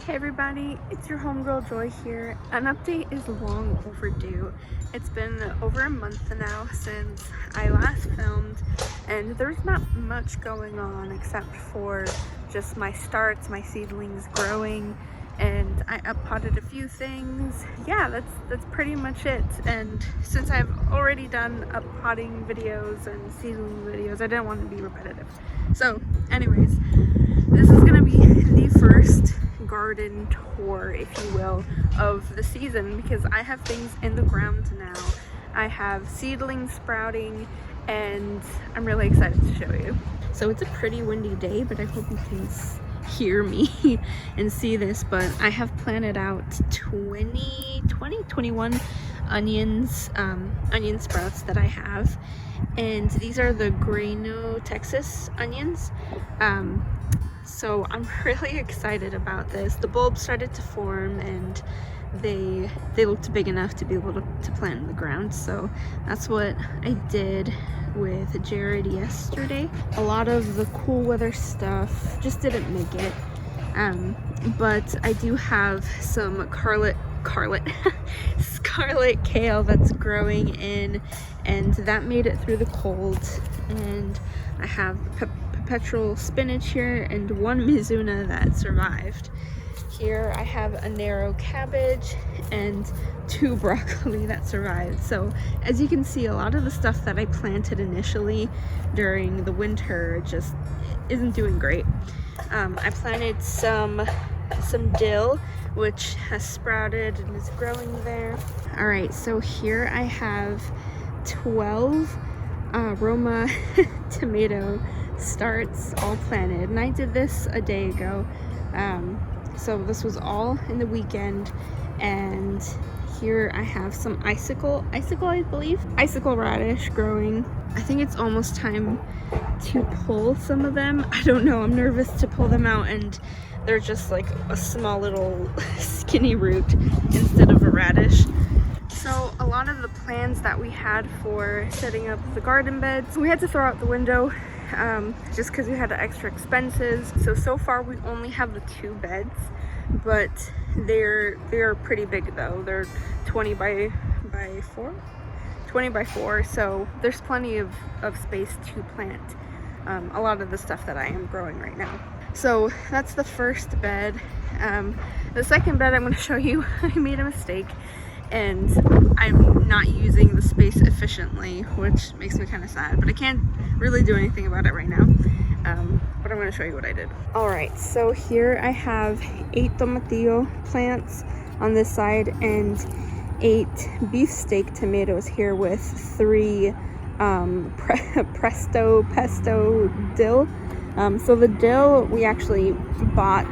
Hey everybody, it's your homegirl Joy here. An update is long overdue. It's been over a month now since I last filmed, and there's not much going on except for just my starts, my seedlings growing, and I up-potted a few things. Yeah, that's pretty much it. And since I've already done up-potting videos and seedling videos, I didn't want to be repetitive. So anyways, this is gonna be the first garden tour, if you will, of the season because I have things in the ground now. I have seedlings sprouting and I'm really excited to show you. So it's a pretty windy day, but I hope you can hear me and see this, but I have planted out 21 onions, onion sprouts that I have, and these are the Grano Texas onions. So I'm really excited about this. The bulbs started to form and they looked big enough to be able to plant in the ground. So that's what I did with Jared yesterday. A lot of the cool weather stuff just didn't make it. But I do have some scarlet kale that's growing in, and that made it through the cold. And I have perpetual spinach here and one Mizuna that survived. Here I have a narrow cabbage and 2 broccoli that survived. So as you can see, a lot of the stuff that I planted initially during the winter just isn't doing great. I planted some dill, which has sprouted and is growing there. All right, so here I have 12 Roma tomato starts all planted, and I did this a day ago. So this was all in the weekend, and here I have some icicle I believe, icicle radish growing. I think it's almost time to pull some of them. I don't know, I'm nervous to pull them out, and they're just like a small little skinny root instead of a radish. So a lot of the plans that we had for setting up the garden beds, we had to throw out the window just because we had extra expenses. So far we only have the 2 beds, but they're pretty big though. They're 20 by 4, so there's plenty of space to plant a lot of the stuff that I am growing right now. So that's the first bed. The second bed I'm going to show you, I made a mistake and I'm not using the space efficiently, which makes me kind of sad, but I can't really do anything about it right now. But I'm going to show you what I did. Alright, so here I have 8 tomatillo plants on this side and 8 beefsteak tomatoes here with 3 pesto dill. So the dill we actually bought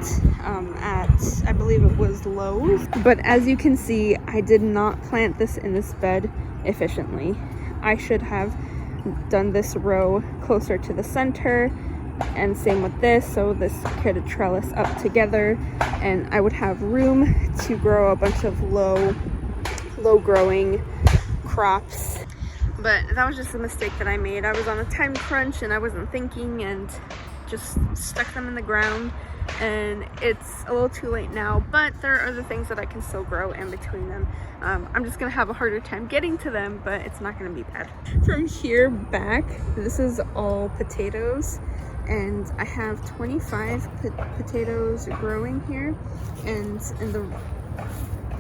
at, I believe it was Lowe's, but as you can see, I did not plant this in this bed efficiently. I should have done this row closer to the center, and same with this, so this could trellis up together and I would have room to grow a bunch of low growing crops. But that was just a mistake that I made. I was on a time crunch and I wasn't thinking and just stuck them in the ground, and it's a little too late now, but there are other things that I can still grow in between them. I'm just gonna have a harder time getting to them, but it's not gonna be bad. From here back, this is all potatoes, and I have 25 potatoes growing here, and in the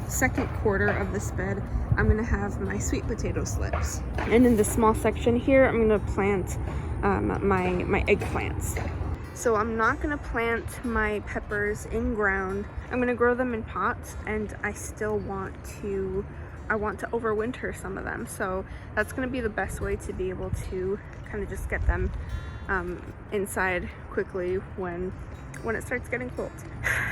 second quarter of this bed I'm gonna have my sweet potato slips, and in this small section here I'm gonna plant my eggplants. So I'm not gonna plant my peppers in ground. I'm gonna grow them in pots, and I want to overwinter some of them. So that's gonna be the best way to be able to kind of just get them inside quickly when it starts getting cold.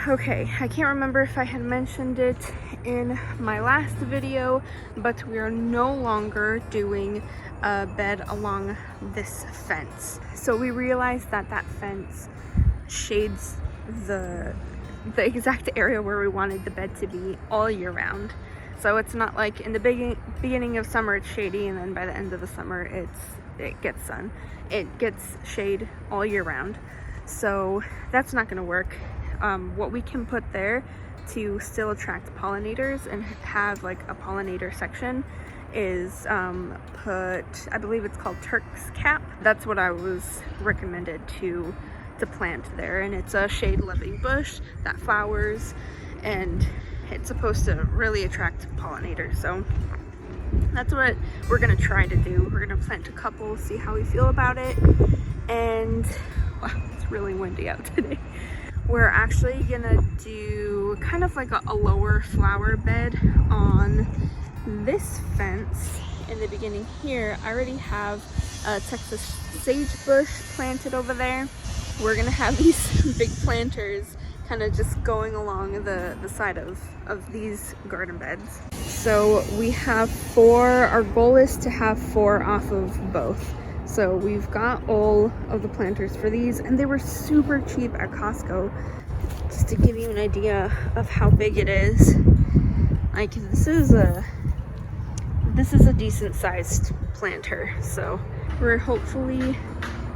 Okay, I can't remember if I had mentioned it in my last video, but we are no longer doing a bed along this fence. So we realized that fence shades the exact area where we wanted the bed to be all year round. So it's not like in the beginning of summer it's shady, and then by the end of the summer it gets sun. It gets shade all year round. So that's not going to work. what we can put there to still attract pollinators and have like a pollinator section is I believe it's called Turk's Cap. That's what I was recommended to plant there, and it's a shade-loving bush that flowers, and it's supposed to really attract pollinators. So that's what we're gonna try to do. We're gonna plant a couple, see how we feel about it. And wow, it's really windy out today. We're actually gonna do kind of like a lower flower bed on this fence. In the beginning here, I already have a Texas sagebush planted over there. We're gonna have these big planters kind of just going along the side of these garden beds. So we have 4, our goal is to have 4 off of both. So we've got all of the planters for these, and they were super cheap at Costco. Just to give you an idea of how big it is, like this is a decent sized planter. So we're hopefully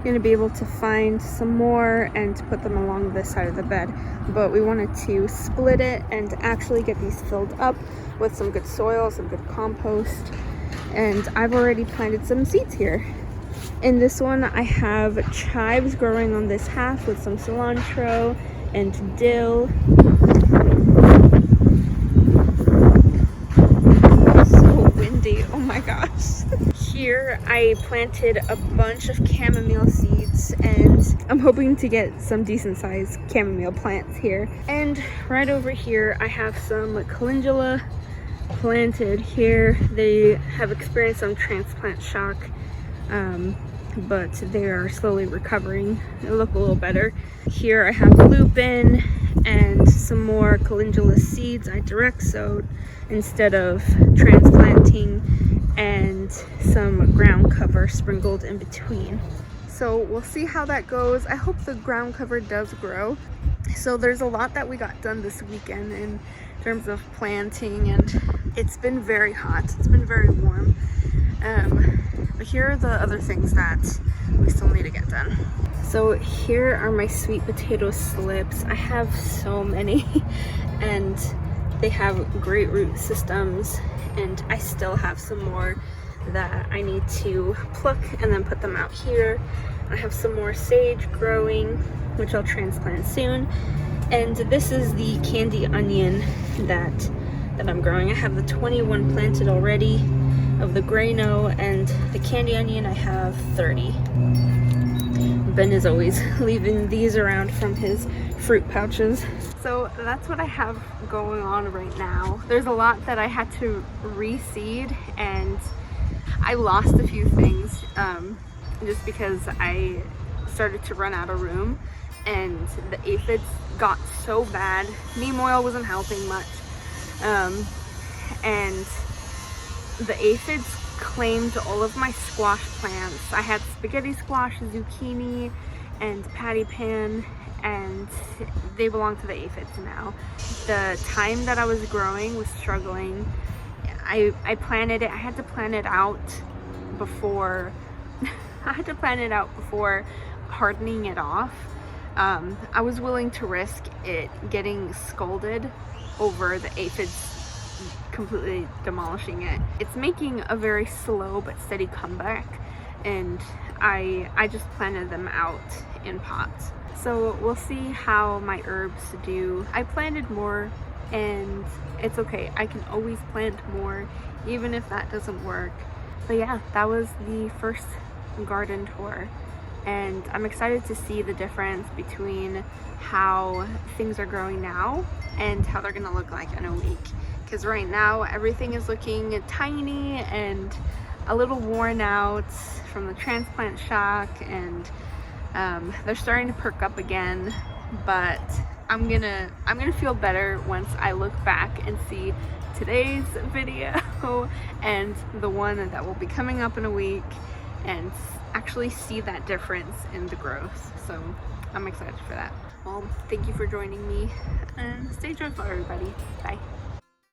gonna be able to find some more and to put them along this side of the bed, but we wanted to split it and actually get these filled up with some good soil, some good compost. And I've already planted some seeds here. In this one I have chives growing on this half with some cilantro and dill. So windy, oh my gosh. Here I planted a bunch of chamomile seeds, and I'm hoping to get some decent sized chamomile plants here. And right over here I have some calendula planted here. They have experienced some transplant shock, but they are slowly recovering. They look a little better. Here I have lupin and some more calendula seeds I direct sowed instead of transplanting, and some ground cover sprinkled in between. So we'll see how that goes. I hope the ground cover does grow. So there's a lot that we got done this weekend in terms of planting, and it's been very hot. It's been very warm. But here are the other things that we still need to get done. So here are my sweet potato slips. I have so many and they have great root systems, and I still have some more that I need to pluck and then put them out here. I have some more sage growing, which I'll transplant soon. And this is the candy onion that I'm growing. I have the 21 planted already of the Grano, and the candy onion I have 30. Ben is always leaving these around from his fruit pouches. So that's what I have going on right now. There's a lot that I had to reseed, and I lost a few things just because I started to run out of room, and the aphids got so bad. Neem oil wasn't helping much, and the aphids claimed all of my squash plants. I had spaghetti squash, zucchini, and patty pan, and they belong to the aphids now. The time that I was growing was struggling. I planted it. I had to plan it out before hardening it off. I was willing to risk it getting scolded over the aphids completely demolishing it. It's making a very slow but steady comeback, and I just planted them out in pots. So we'll see how my herbs do. I planted more, and it's okay. I can always plant more, even if that doesn't work. But yeah, that was the first garden tour, and I'm excited to see the difference between how things are growing now and how they're gonna look like in a week. Because right now everything is looking tiny and a little worn out from the transplant shock, and they're starting to perk up again. But I'm gonna feel better once I look back and see today's video and the one that will be coming up in a week, and actually see that difference in the growth. So I'm excited for that. Well, thank you for joining me, and stay joyful, everybody. Bye.